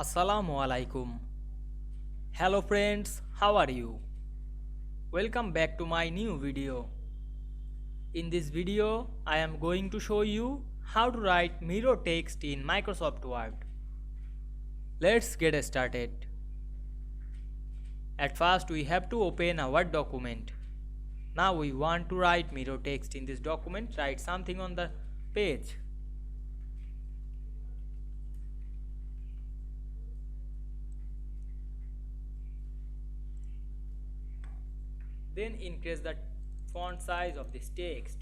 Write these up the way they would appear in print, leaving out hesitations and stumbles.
Assalamu Walaikum. Hello friends, how are you? Welcome back to my new video. In this video, I am going to show you how to write mirror text in Microsoft Word. Let's get started. At first, we have to open a Word document. Now we want to write mirror text in this document. Write something on the page. Then increase the font size of this text.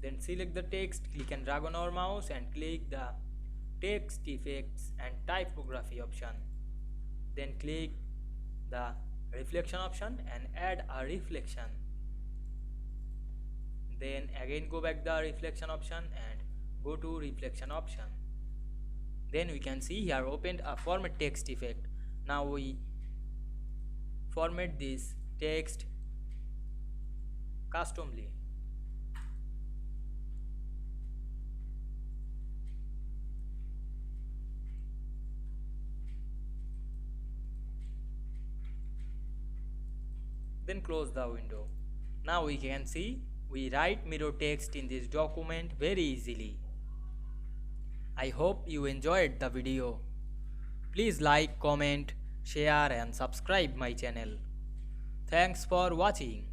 Then select the text, click and drag on our mouse and click the text effects and typography option. Then click the reflection option and add a reflection. Then again go back the reflection option and go to reflection option. Then we can see here opened a format text effect. Now we format this text customly. Then close the window. Now we can see we write mirror text in this document very easily. I hope you enjoyed the video. Please like, comment, share and subscribe my channel. Thanks for watching.